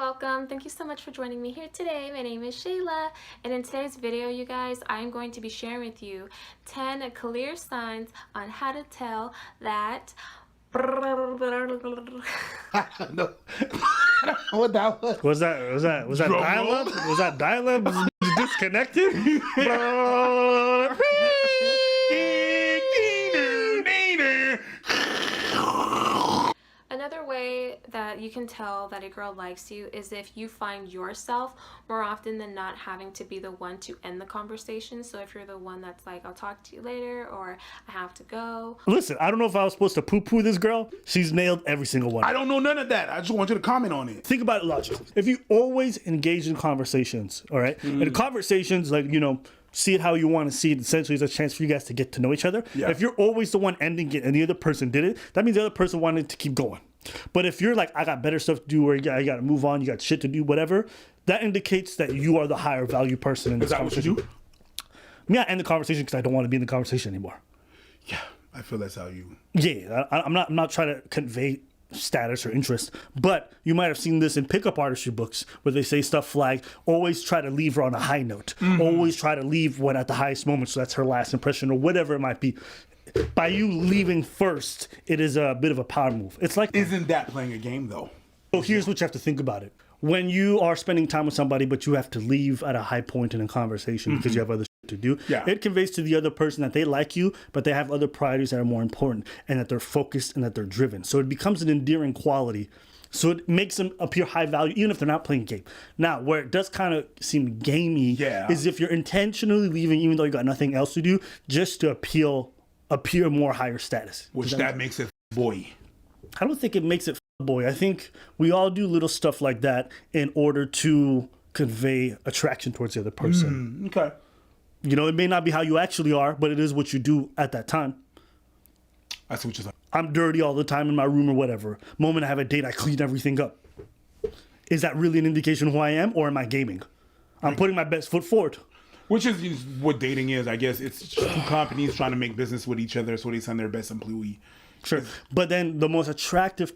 welcome. Thank you so much for joining me here today. My name is Shayla, and in today's video, you guys, I'm going to be sharing with you 10 clear signs on how to tell that No. What that was? Was that dial-up? Was that dial-up disconnected? Another way that you can tell that a girl likes you is if you find yourself more often than not having to be the one to end the conversation. So if you're the one that's like, I'll talk to you later, or I have to go. Listen, I don't know if I was supposed to poo-poo this girl. She's nailed every single one. I don't know none of that. I just want you to comment on it. Think about it logically. If you always engage in conversations, all right? And conversations, like, see it how you want to see it. Essentially, it's a chance for you guys to get to know each other. Yeah. If you're always the one ending it and the other person did it, that means the other person wanted to keep going. But if you're like, I got better stuff to do, or I got to move on, you got shit to do, whatever, that indicates that you are the higher value person in this conversation. Is that what you do? Yeah, I end the conversation because I don't want to be in the conversation anymore. Yeah, I feel that's how you... Yeah, I'm not trying to convey status or interest, but you might have seen this in pickup artistry books where they say stuff like, always try to leave her on a high note. Always try to leave one at the highest moment, so that's her last impression, or whatever it might be. By you leaving first, it is a bit of a power move. It's like... Isn't that playing a game, though? So here's what you have to think about it. When you are spending time with somebody, but you have to leave at a high point in a conversation because you have other shit to do, it conveys to the other person that they like you, but they have other priorities that are more important, and that they're focused and that they're driven. So it becomes an endearing quality. So it makes them appear high value, even if they're not playing a game. Now, where it does kind of seem gamey is if you're intentionally leaving, even though you got nothing else to do, just to appear more higher status. Which that makes it boy. I don't think it makes it boy. I think we all do little stuff like that in order to convey attraction towards the other person. Okay. It may not be how you actually are, but it is what you do at that time. I see what you're saying. I'm dirty all the time in my room or whatever. Moment I have a date, I clean everything up. Is that really an indication of who I am, or am I gaming? I'm putting my best foot forward. Which is what dating is, I guess. It's two companies trying to make business with each other, so they send their best employee. Sure. But then the most attractive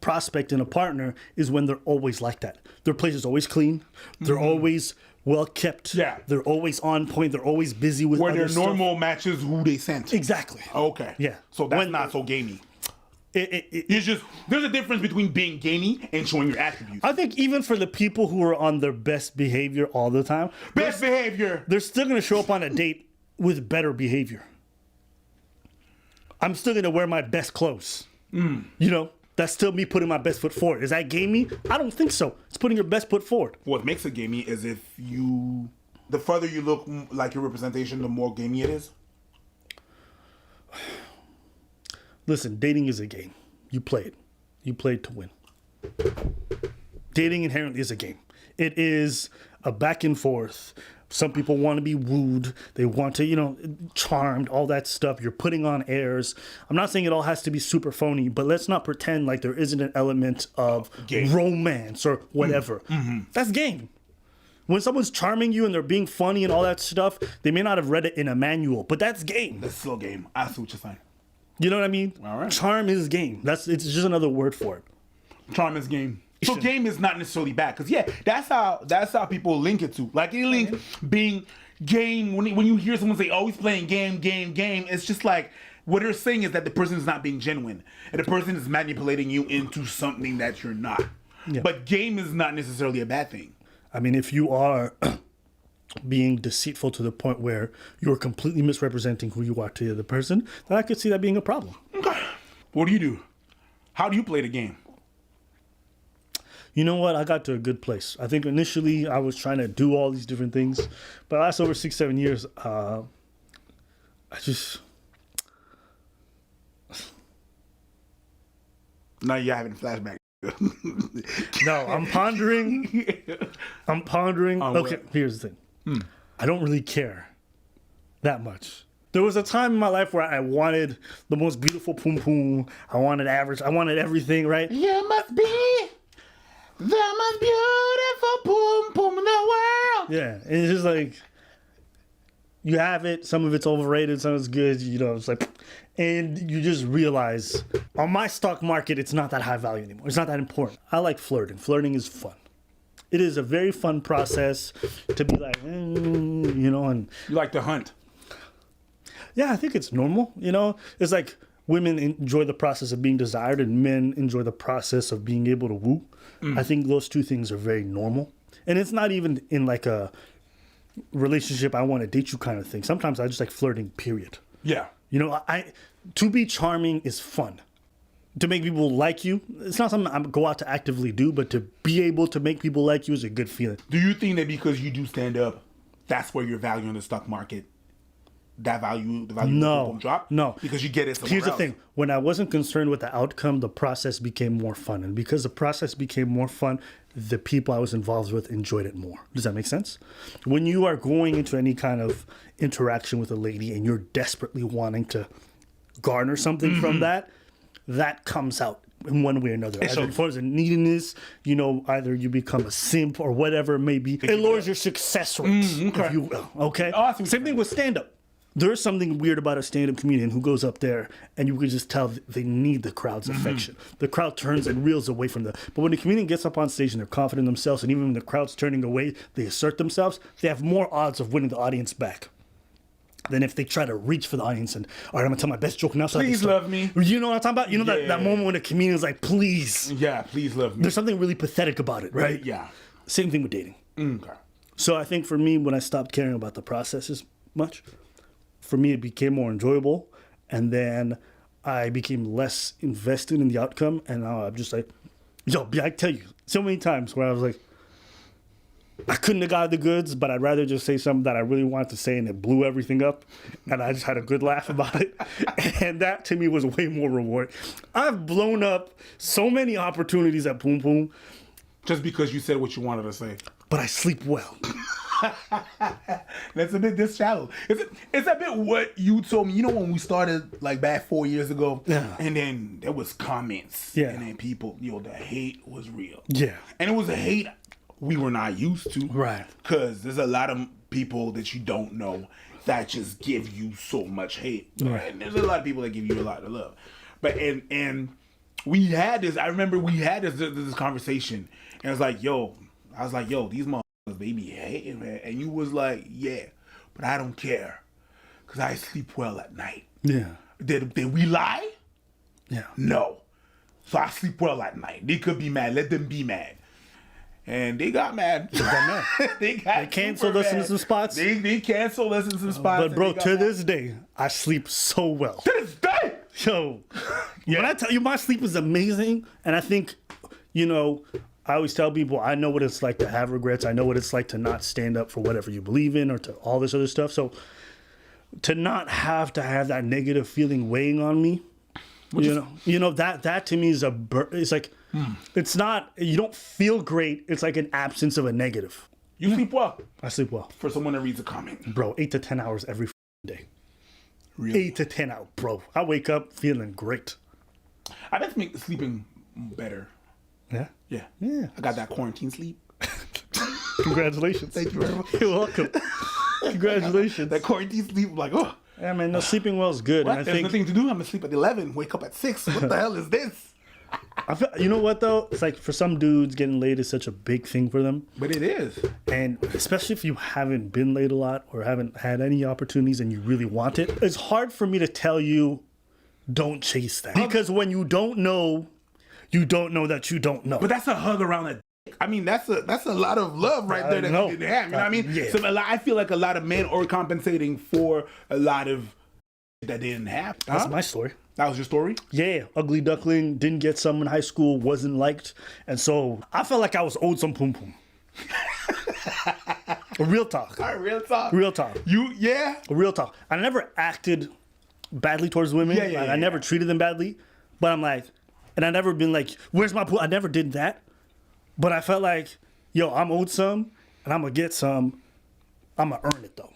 prospect in a partner is when they're always like that. Their place is always clean. They're always well kept. Yeah. They're always on point. They're always busy with Where other their stuff. normal matches who they sent. Exactly. Okay. Yeah. So that's not so gamey. It's just, there's a difference between being gamey and showing your attributes. I think even for the people who are on their best behavior all the time, Best behavior. they're still going to show up on a date with better behavior. I'm still going to wear my best clothes. That's still me putting my best foot forward. Is that gamey? I don't think so. It's putting your best foot forward. What makes it gamey is the further you look like your representation, the more gamey it is. Listen, dating is a game. You play it. You play it to win. Dating inherently is a game. It is a back and forth. Some people want to be wooed. They want to, charmed, all that stuff. You're putting on airs. I'm not saying it all has to be super phony, but let's not pretend like there isn't an element of romance or whatever. That's game. When someone's charming you and they're being funny and all that stuff, they may not have read it in a manual, but that's game. That's still game. I see what you're saying. You know what I mean? All right. Charm is game. It's just another word for it. Charm is game. So game is not necessarily bad, because that's how people link it to. Like it links being game when you hear someone say, "Oh, he's playing game." It's just like what they're saying is that the person is not being genuine, and the person is manipulating you into something that you're not. Yeah. But game is not necessarily a bad thing. I mean, if you are being deceitful to the point where you're completely misrepresenting who you are to the other person, then I could see that being a problem. Okay. What do you do? How do you play the game? You know what? I got to a good place. I think initially I was trying to do all these different things, but last over 6-7 years, Now you're having a flashback. No, I'm pondering. Okay, here's the thing. I don't really care that much. There was a time in my life where I wanted the most beautiful poom poom. I wanted average. I wanted everything, right? You must be the most beautiful poom poom in the world. Yeah, and it's just like, you have it. Some of it's overrated, some of it's good. You know, it's like, and you just realize on my stock market, it's not that high value anymore. It's not that important. I like flirting. Flirting is fun. It is a very fun process to be like, you know, and You like to hunt. yeah, I think it's normal. You know, it's like women enjoy the process of being desired, and men enjoy the process of being able to woo. I think those two things are very normal, and it's not even in like a relationship I want to date you kind of thing. Sometimes I just like flirting. Period. Yeah. You know, I to be charming is fun. To make people like you, it's not something I go out to actively do, but to be able to make people like you is a good feeling. Do you think that because you do stand up, that's where your value in the stock market, the value No, will drop? no. Because you get it somewhere Here's the else. thing. When I wasn't concerned with the outcome, the process became more fun. And because the process became more fun, the people I was involved with enjoyed it more. Does that make sense? When you are going into any kind of interaction with a lady and you're desperately wanting to garner something from that, that comes out in one way or another. Either as far as a neediness, you know, either you become a simp or whatever it may be. It lowers your success rates, if you will. Okay? Oh, I see what Same you're thing with stand-up. There's something weird about a stand-up comedian who goes up there and you can just tell they need the crowd's affection. The crowd turns and reels away from them. But when a comedian gets up on stage and they're confident in themselves, and even when the crowd's turning away, they assert themselves, they have more odds of winning the audience back than if they try to reach for the audience and, all right, I'm going to tell my best joke now. So I can Please start." love me. You know what I'm talking about? You know that Yeah. moment when a comedian's like, please. Yeah, please love me. There's something really pathetic about it, right? Yeah. Same thing with dating. Okay. So I think for me, when I stopped caring about the process as much, for me, it became more enjoyable. And then I became less invested in the outcome. And now I'm just like, yo, I tell you, so many times where I was like, I couldn't have got the goods, but I'd rather just say something that I really wanted to say and it blew everything up. And I just had a good laugh about it. And that to me was way more reward. I've blown up so many opportunities at Poom Poom, Just because you said what you wanted to say. but I sleep well. That's a bit this shallow. It's a bit what you told me. You know when we started like back 4 years ago? Yeah. And then there was comments. Yeah. And then people, the hate was real. Yeah. And it was a hate we were not used to. Right. Because there's a lot of people that you don't know that just give you so much hate. Right. And there's a lot of people that give you a lot of love. But and we had this, I remember we had this conversation. And I was like, yo, these motherfuckers, they be hating, man. And you was like, yeah, but I don't care. Because I sleep well at night. Yeah. Did we lie? Yeah. No. So I sleep well at night. They could be mad. Let them be mad. And they got mad. They canceled us in some spots. They canceled us in some spots. But bro, and they to got mad. this day, I sleep so well. To this day. Yo, when I tell you my sleep is amazing, and I think, you know, I always tell people I know what it's like to have regrets. I know what it's like to not stand up for whatever you believe in or to all this other stuff. So to not have to have that negative feeling weighing on me, you know that to me is it's like it's not, you don't feel great. It's like an absence of a negative. You sleep well. I sleep well, For someone that reads a comment. bro. 8 to 10 hours every day. Really? 8 to 10 hours, bro. I wake up feeling great. I bet make sleeping better. Yeah. Yeah. Yeah. I got that quarantine sleep. Congratulations. Thank you very much. You're welcome. Congratulations. That quarantine sleep, like, oh. Yeah, man, no, sleeping well is good. What? And I There's think, nothing to do. I'm gonna sleep at 11, wake up at 6. What the hell is this? I feel, you know what though? It's like for some dudes, getting laid is such a big thing for them. But it is. And especially if you haven't been laid a lot or haven't had any opportunities and you really want it, it's hard for me to tell you, don't chase that. Because when you don't know that you don't know. But that's a hug around a dick. I mean, that's a lot of love right there that know. you didn't have. You know what I mean? Yeah. So I feel like a lot of men are compensating for a lot of that they didn't have. That's Huh? my story. That was your story? Yeah, ugly duckling, didn't get some in high school, wasn't liked. And so I felt like I was owed some poom poom. Real talk. All right, real talk. Real talk. Yeah? Real talk. I never acted badly towards women. Yeah, Like, I never treated them badly. But I'm like, and I never been like, where's my pool? I never did that. But I felt like, yo, I'm owed some and I'm going to get some. I'm going to earn it though.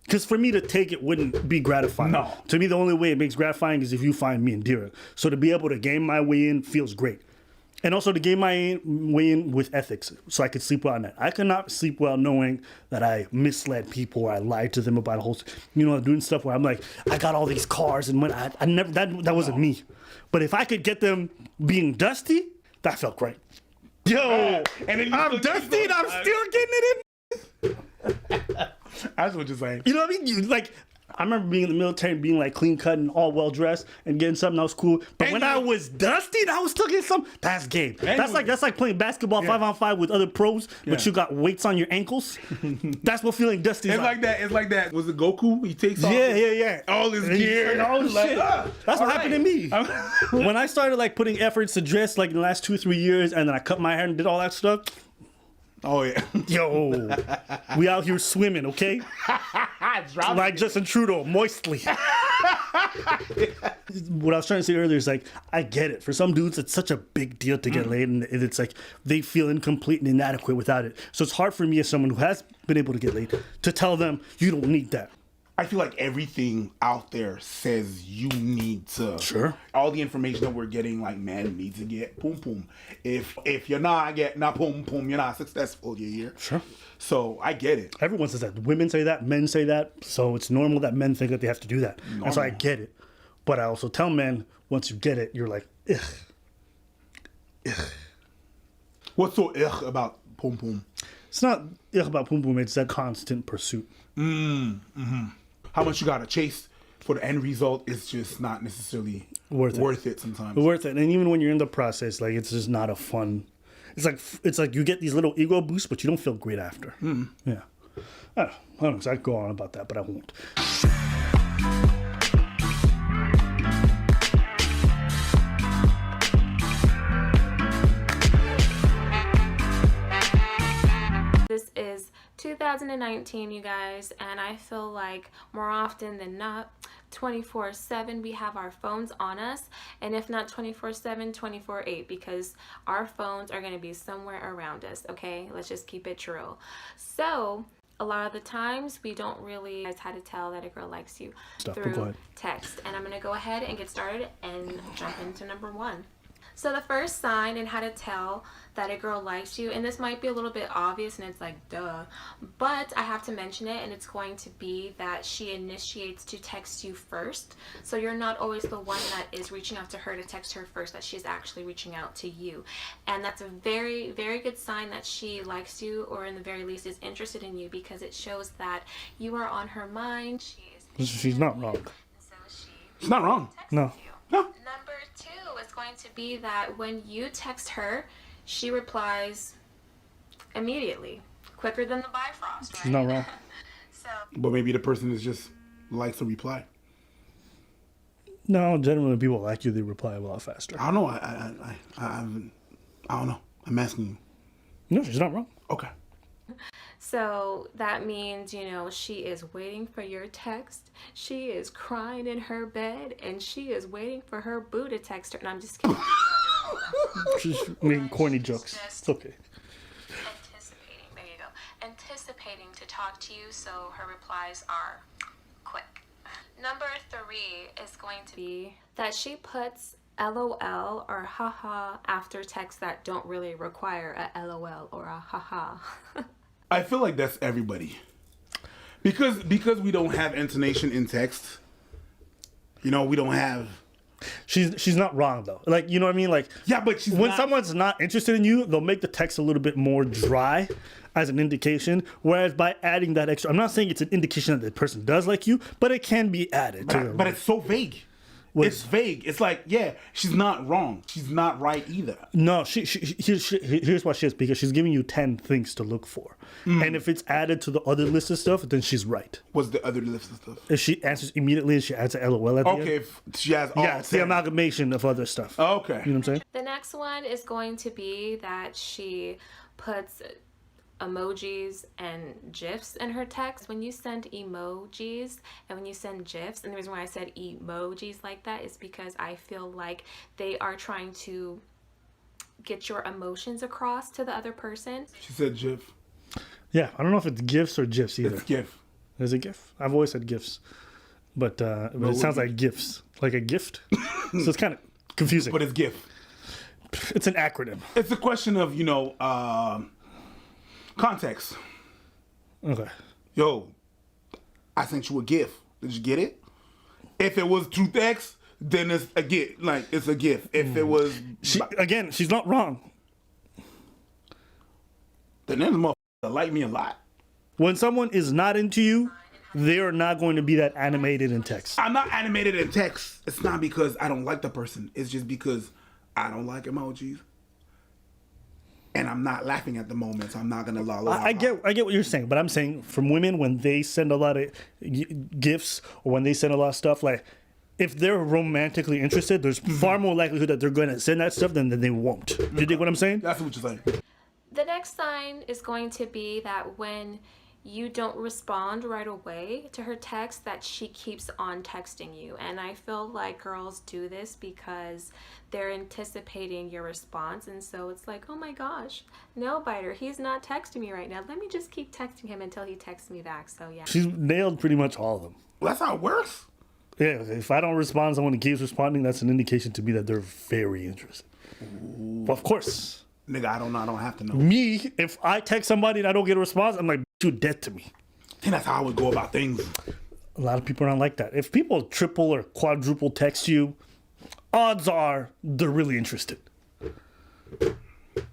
Because for me to take it wouldn't be gratifying. No. To me, the only way it makes gratifying is if you find me endearing. So to be able to game my way in feels great. And also to gain my way in with ethics so I could sleep well at night. I could not sleep well knowing that I misled people or I lied to them about a whole, doing stuff where I'm like, I got all these cars and when I never, that wasn't me. But if I could get them being dusty, that felt great. Yo, And then I'm dusty and I'm still getting it in. That's what you're saying. You know what I mean? I remember being in the military and being like clean cut and all well dressed and getting something that was cool. But when I was dusty and I was still getting something, that's game. That's like playing basketball 5-on-5 with other pros, but you got weights on your ankles. That's what feeling dusty is It's like that. It's like that. Was it Goku? He takes off Yeah. all his gear. And all this Like, shit. That's what happened to me. When I started like putting efforts to dress like in the last 2-3 years, and then I cut my hair and did all that stuff. Oh yeah. Yo, we out here swimming, okay? Like Justin Trudeau, moistly. What I was trying to say earlier is like, I get it. For some dudes, it's such a big deal to get laid, and it's like they feel incomplete and inadequate without it. So it's hard for me as someone who has been able to get laid to tell them you don't need that. I feel like everything out there says you need to. Sure. All the information that we're getting, like men need to get poom poom. If you're not getting a poom poom, you're not successful. You hear? Sure. So I get it. Everyone says that. Women say that. Men say that. So it's normal that men think that they have to do that. And so I get it. But I also tell men, once you get it, you're like, ugh. What's so ugh about poom poom? It's not ugh about poom poom. It's that constant pursuit. How much you gotta chase for the end result is just not necessarily Worth it sometimes. Worth it. And even when you're in the process, like it's just not a fun. It's like you get these little ego boosts, but you don't feel great after. Yeah. I don't know. So I could go on about that, but I won't. This is 2019, you guys, and I feel like more often than not, 24/7 we have our phones on us, and if not 24/7, 24/8, because our phones are going to be somewhere around us. Okay, let's just keep it true. So a lot of the times we don't really realize how to tell that a girl likes you through text, and I'm going to go ahead and get started and jump into number one. So the first sign in how to tell that a girl likes you, and this might be a little bit obvious and it's like duh, but I have to mention it, and it's going to be that she initiates to text you first. So you're not always the one that is reaching out to her to text her first, that she's actually reaching out to you. And that's a very, very good sign that she likes you, or in the very least is interested in you, because it shows that you are on her mind. She's not wrong. So It's not wrong. No. Number two is going to be that when you text her, she replies immediately, quicker than the Bifrost, right? She's not wrong. So But maybe the person is just likes to reply. No, generally people like you, they reply a lot faster. I don't know. I don't know. I'm asking you. No, she's not wrong. Okay. So that means, she is waiting for your text. She is crying in her bed, and she is waiting for her boo to text her. And I'm just kidding. She's making corny jokes. It's okay. Anticipating. There you go. Anticipating to talk to you, so her replies are quick. Number three is going to be that she puts LOL or haha after texts that don't really require a LOL or a haha. I feel like that's everybody. Because we don't have intonation in text. We don't have. She's not wrong though. Like, you know what I mean? Like, Yeah, but she's when not. someone's not interested in you, they'll make the text a little bit more dry as an indication. Whereas by adding that extra, I'm not saying it's an indication that the person does like you, but it can be added. But it's so vague. It's vague. It's like, yeah, she's not wrong. She's not right either. No, here's why she is, because she's giving you 10 things to look for. And if it's added to the other list of stuff, then she's right. What's the other list of stuff? If she answers immediately and she adds a LOL at the end. Okay, if she has all Yeah, it's the 10. amalgamation of other stuff. Okay. You know what I'm saying? The next one is going to be that she puts emojis and GIFs in her text. When you send emojis and when you send GIFs, and the reason why I said emojis like that is because I feel like they are trying to get your emotions across to the other person. She said GIF. Yeah, I don't know if it's GIFs or GIFs either. It's GIF. Is it GIF? I've always said GIFs. But it sounds like GIFs. Like a gift. So it's kind of confusing. But it's GIF. It's an acronym. It's a question of, context. Okay. Yo, I sent you a gift. Did you get it? If it was Truth X, then it's a gift. Like, it's a gift. If it was... She's not wrong. Then there's a motherfucker that like me a lot. When someone is not into you, they are not going to be that animated in text. I'm not animated in text. It's not because I don't like the person. It's just because I don't like emojis. And I'm not laughing at the moment, so I'm not gonna la. I get what you're saying, but I'm saying from women when they send a lot of gifts or when they send a lot of stuff, like if they're romantically interested, there's far more likelihood that they're going to send that stuff than they won't. You dig what I'm saying? That's what you're saying. The next sign is going to be that when you don't respond right away to her text, that she keeps on texting you. And I feel like girls do this because they're anticipating your response, and so it's like, oh my gosh, nail biter, he's not texting me right now, let me just keep texting him until he texts me back. So yeah, She's nailed pretty much all of them. Well, that's how it works. Yeah, if I don't respond, someone keeps responding, that's an indication to me that they're very interested. Well, of course. Nigga, I don't know. I don't have to know. Me, if I text somebody and I don't get a response, I'm like, you're dead to me. And that's how I would go about things. A lot of people aren't like that. If people triple or quadruple text you, odds are they're really interested.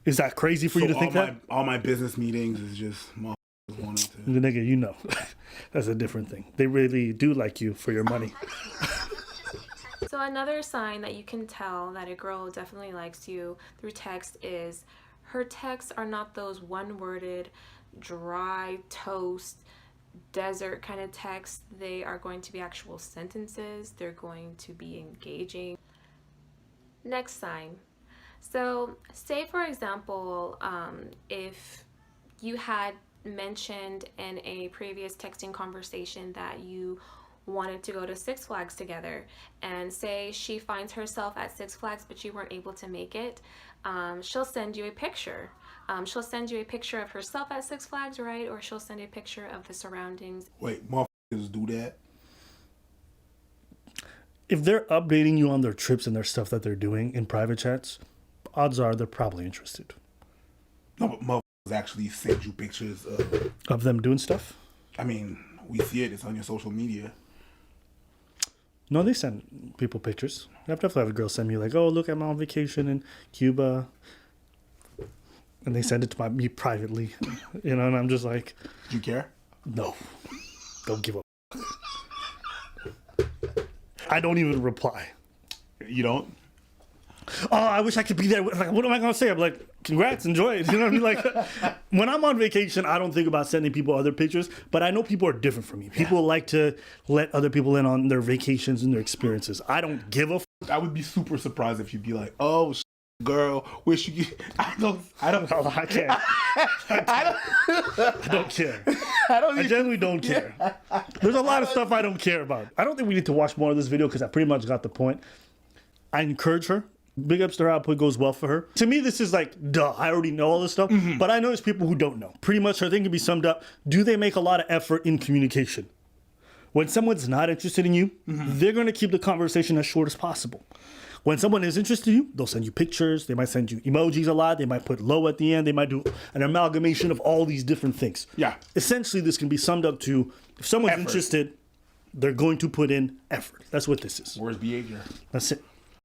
Is that crazy for you to think that? All my business meetings is just motherfuckers wanting to... The nigga, you know. That's a different thing. They really do like you for your money. so another sign that you can tell that a girl definitely likes you through text is her texts are not those one-worded, dry, toast, desert kind of texts. They are going to be actual sentences. They're going to be engaging. Next sign. So say for example, if you had mentioned in a previous texting conversation that you wanted to go to Six Flags together, and say she finds herself at Six Flags but you weren't able to make it, she'll send you a picture. She'll send you a picture of herself at Six Flags, right? Or she'll send a picture of the surroundings. Wait, motherfuckers do that? If they're updating you on their trips and their stuff that they're doing in private chats, odds are they're probably interested. No, but motherfuckers actually send you pictures of them doing stuff? I mean, we see it. It's on your social media. No, they send people pictures. I've definitely had a girl send me like, oh, look, I'm on vacation in Cuba. And they send it to me privately, and I'm just like... Do you care? No. Don't give up. I don't even reply. You don't? Oh, I wish I could be there. Like, what am I going to say? I'm like, congrats, enjoy it. You know what I mean? Like, when I'm on vacation, I don't think about sending people other pictures, but I know people are different from me. People like to let other people in on their vacations and their experiences. I don't give a I would be super surprised if you'd be like, oh, girl, wish you could... I don't Oh, I can't. I don't care. I genuinely don't care. There's a lot of stuff I don't care about. I don't think we need to watch more of this video because I pretty much got the point. I encourage her. Big ups to her. Output goes well for her. To me, this is like, duh, I already know all this stuff. Mm-hmm. But I know there's people who don't know. Pretty much her thing can be summed up. Do they make a lot of effort in communication? When someone's not interested in you, they're going to keep the conversation as short as possible. When someone is interested in you, they'll send you pictures. They might send you emojis a lot. They might put low at the end. They might do an amalgamation of all these different things. Yeah. Essentially, this can be summed up to, if someone's interested, they're going to put in effort. That's what this is. Where's behavior? That's it.